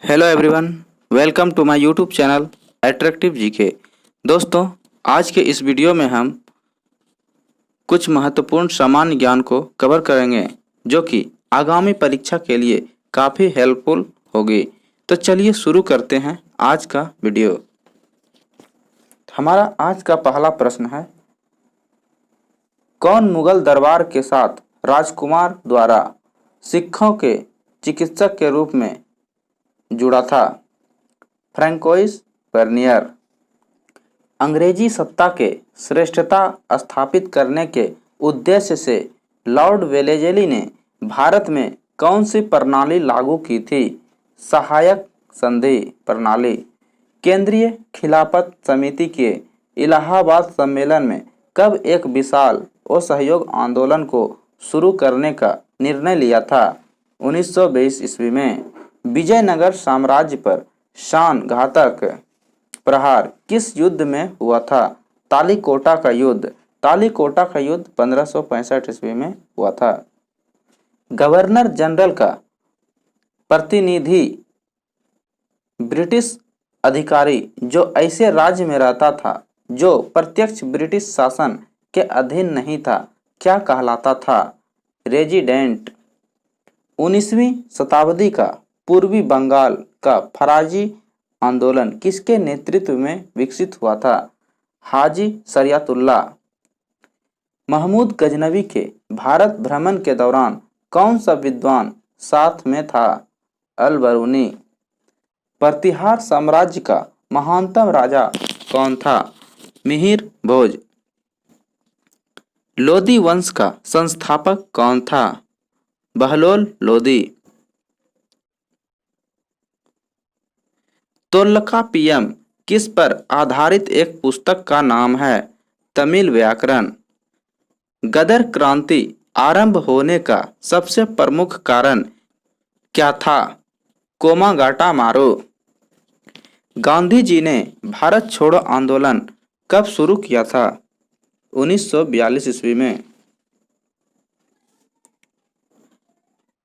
Hello everyone, welcome to my YouTube channel attractive GK. दोस्तों, आज के इस वीडियो में हम कुछ महत्वपूर्ण सामान्य ज्ञान को कवर करेंगे जो कि आगामी परीक्षा के लिए काफ़ी हेल्पफुल होगी। तो चलिए शुरू करते हैं आज का वीडियो। हमारा आज का पहला प्रश्न है, कौन मुगल दरबार के साथ राजकुमार द्वारा सिखों के चिकित्सक के रूप में जुड़ा था? Francois Bernier. अंग्रेजी सत्ता के श्रेष्ठता स्थापित करने के उद्देश्य से लॉर्ड वेलेज़ली ने भारत में कौन सी प्रणाली लागू की थी? सहायक संधि प्रणाली। केंद्रीय खिलाफत समिति के इलाहाबाद सम्मेलन में कब एक विशाल असहयोग आंदोलन को शुरू करने का निर्णय लिया था? 1920 ईस्वी में। विजयनगर साम्राज्य पर शान घातक प्रहार किस युद्ध में हुआ था? तालीकोटा का युद्ध। तालीकोटा का युद्ध 1565 ईस्वी में हुआ था। गवर्नर जनरल का प्रतिनिधि ब्रिटिश अधिकारी जो ऐसे राज्य में रहता था जो प्रत्यक्ष ब्रिटिश शासन के अधीन नहीं था, क्या कहलाता था? रेजिडेंट। 19वीं शताब्दी का पूर्वी बंगाल का फराजी आंदोलन किसके नेतृत्व में विकसित हुआ था? हाजी शरियतुल्लाह। महमूद गजनवी के भारत भ्रमण के दौरान कौन सा विद्वान साथ में था? अल बरूनी। प्रतिहार साम्राज्य का महानतम राजा कौन था? मिहिर भोज। लोदी वंश का संस्थापक कौन था? बहलोल लोदी। तोल्काप्पियम किस पर आधारित एक पुस्तक का नाम है? तमिल व्याकरण। गदर क्रांति आरंभ होने का सबसे प्रमुख कारण क्या था? कोमागाटा मारो। गांधी जी ने भारत छोड़ो आंदोलन कब शुरू किया था? 1942 ईस्वी में।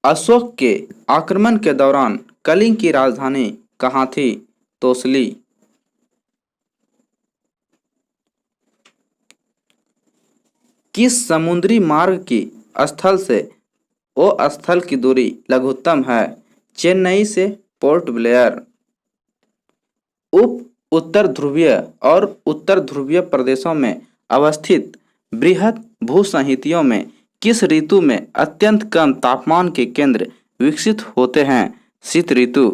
अशोक के आक्रमण के दौरान कलिंग की राजधानी कहाँ थी? तोसली। किस समुद्री मार्ग की स्थल से स्थल की दूरी लघुत्तम है? चेन्नई से पोर्ट ब्लेयर। उप उत्तर ध्रुवीय और उत्तर ध्रुवीय प्रदेशों में अवस्थित बृहद भूसंहितियों में किस ऋतु में अत्यंत कम तापमान के केंद्र विकसित होते हैं? शीत ऋतु।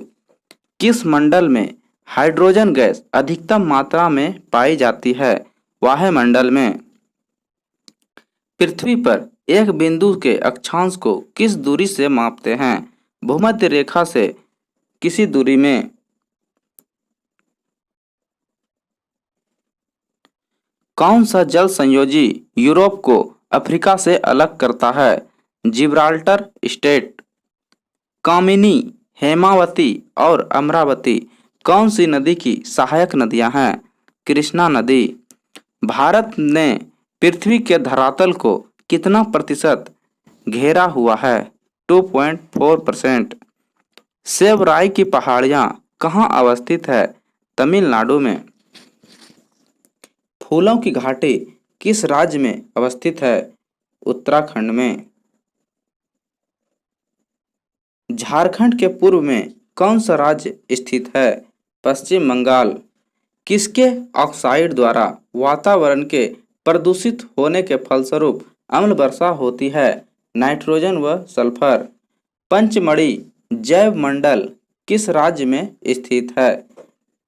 किस मंडल में हाइड्रोजन गैस अधिकतम मात्रा में पाई जाती है? वायुमंडल में। पृथ्वी पर एक बिंदु के अक्षांश को किस दूरी से मापते हैं? भूमध्य रेखा से किसी दूरी में। कौन सा जल संयोजी यूरोप को अफ्रीका से अलग करता है? Gibraltar straight. कामिनी, हेमावती और अमरावती कौन सी नदी की सहायक नदियां हैं? कृष्णा नदी। भारत ने पृथ्वी के धरातल को कितना प्रतिशत घेरा हुआ है? 2.4%। सेवराई की पहाड़ियां कहाँ अवस्थित है? तमिलनाडु में। फूलों की घाटी किस राज्य में अवस्थित है? उत्तराखंड में। झारखंड के पूर्व में कौन सा राज्य स्थित है? पश्चिम बंगाल। किसके ऑक्साइड द्वारा वातावरण के प्रदूषित होने के फलस्वरूप अम्ल वर्षा होती है? नाइट्रोजन व सल्फर। पंचमढ़ी जैव मंडल किस राज्य में स्थित है?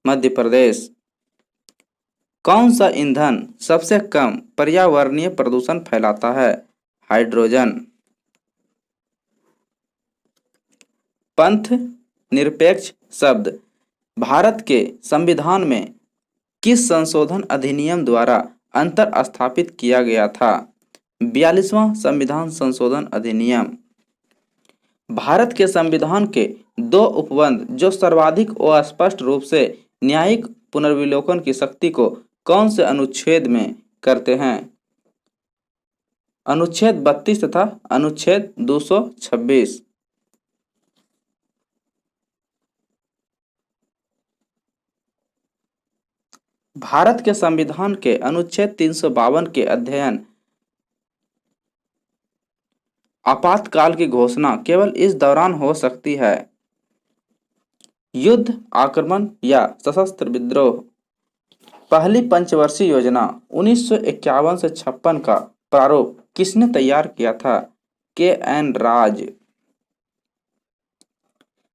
मध्य प्रदेश। कौन सा ईंधन सबसे कम पर्यावरणीय प्रदूषण फैलाता है? हाइड्रोजन। पंथ निरपेक्ष शब्द भारत के संविधान में किस संशोधन अधिनियम द्वारा अंतर स्थापित किया गया था? 42वां संविधान संशोधन अधिनियम। भारत के संविधान के दो उपबंध जो सर्वाधिक अस्पष्ट रूप से न्यायिक पुनर्विलोकन की शक्ति को कौन से अनुच्छेद में करते हैं? अनुच्छेद 32 तथा अनुच्छेद 226। भारत के संविधान के अनुच्छेद 352 के अध्ययन आपातकाल की घोषणा केवल इस दौरान हो सकती है। युद्ध, आक्रमण या सशस्त्र विद्रोह। पहली पंचवर्षीय योजना 1951 से 56 का प्रारूप किसने तैयार किया था? के.एन. राज।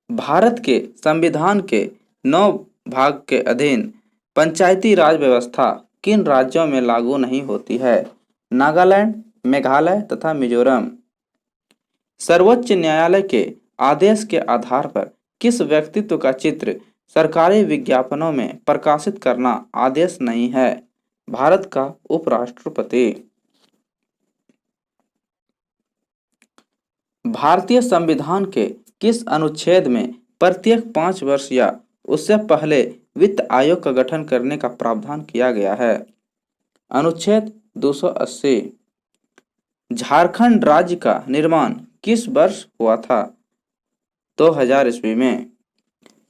भारत के संविधान के 9 भाग के अधीन पंचायती राज व्यवस्था किन राज्यों में लागू नहीं होती है? नागालैंड, मेघालय तथा मिजोरम। सर्वोच्च न्यायालय के आदेश के आधार पर किस व्यक्तित्व का चित्र सरकारी विज्ञापनों में प्रकाशित करना आदेश नहीं है? भारत का उपराष्ट्रपति। भारतीय संविधान के किस अनुच्छेद में प्रत्येक 5 वर्ष या उससे पहले वित्त आयोग का गठन करने का प्रावधान किया गया है? अनुच्छेद 280। झारखंड राज्य का निर्माण किस वर्ष हुआ था? 2000 ईस्वी में।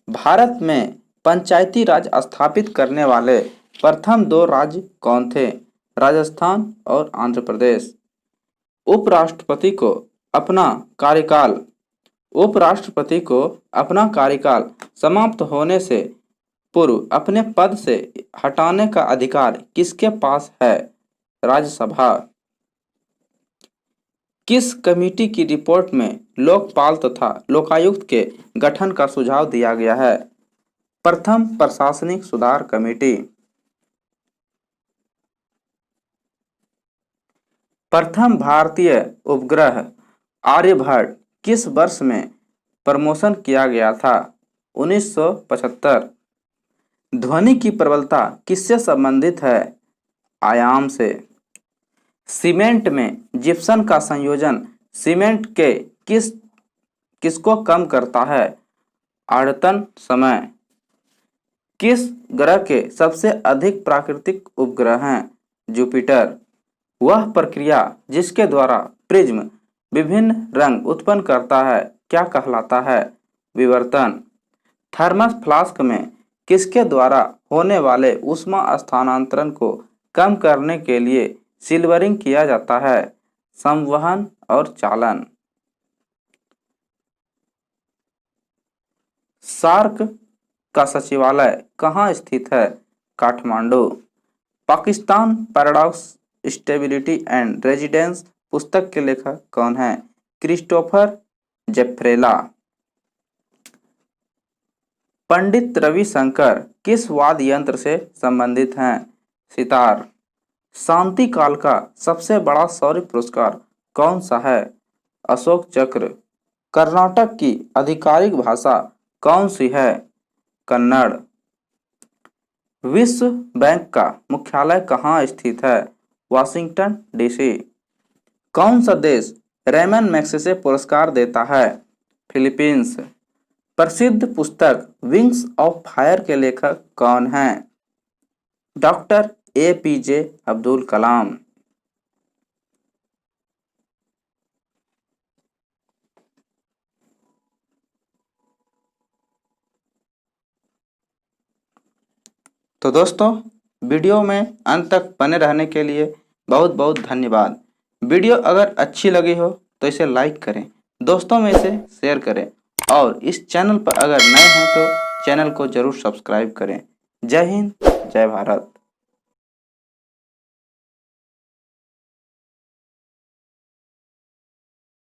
भारत में पंचायती राज स्थापित करने वाले प्रथम 2 राज्य कौन थे? राजस्थान और आंध्र प्रदेश। उपराष्ट्रपति को अपना कार्यकाल समाप्त होने से पूर्व अपने पद से हटाने का अधिकार किसके पास है? राज्यसभा। किस कमेटी की रिपोर्ट में लोकपाल तथा लोकायुक्त के गठन का सुझाव दिया गया है? प्रथम प्रशासनिक सुधार कमेटी। प्रथम भारतीय उपग्रह आर्यभट्ट किस वर्ष में प्रमोशन किया गया था? 1975। ध्वनि की प्रबलता किससे संबंधित है? आयाम से। सीमेंट में जिप्सम का संयोजन सीमेंट के किसको कम करता है? आवर्तन समय। किस ग्रह के सबसे अधिक प्राकृतिक उपग्रह हैं? जुपिटर। वह प्रक्रिया जिसके द्वारा प्रिज्म विभिन्न रंग उत्पन्न करता है क्या कहलाता है? विवर्तन। थर्मस फ्लास्क में किसके द्वारा होने वाले ऊष्मा स्थानांतरण को कम करने के लिए सिल्वरिंग किया जाता है? संवहन और चालन। सार्क का सचिवालय कहाँ स्थित है? Kathmandu. Pakistan paradox stability and residence पुस्तक के लेखक कौन हैं? क्रिस्टोफर जेफ्रेला। पंडित रविशंकर किस वाद्य यंत्र से संबंधित हैं? सितार। शांति काल का सबसे बड़ा शौर्य पुरस्कार कौन सा है? अशोक चक्र। कर्नाटक की आधिकारिक भाषा कौन सी है? कन्नड़। विश्व बैंक का मुख्यालय कहाँ स्थित है? Washington DC. कौन सा देश रेमन मैग्सेसे पुरस्कार देता है? फिलीपींस। प्रसिद्ध पुस्तक विंग्स ऑफ फायर के लेखक कौन हैं? Doctor APJ Abdul Kalam. तो दोस्तों, वीडियो में अंत तक बने रहने के लिए बहुत बहुत धन्यवाद। वीडियो अगर अच्छी लगी हो तो इसे लाइक करें, दोस्तों में इसे शेयर करें और इस चैनल पर अगर नए हैं तो चैनल को जरूर सब्सक्राइब करें। जय हिंद, जय भारत।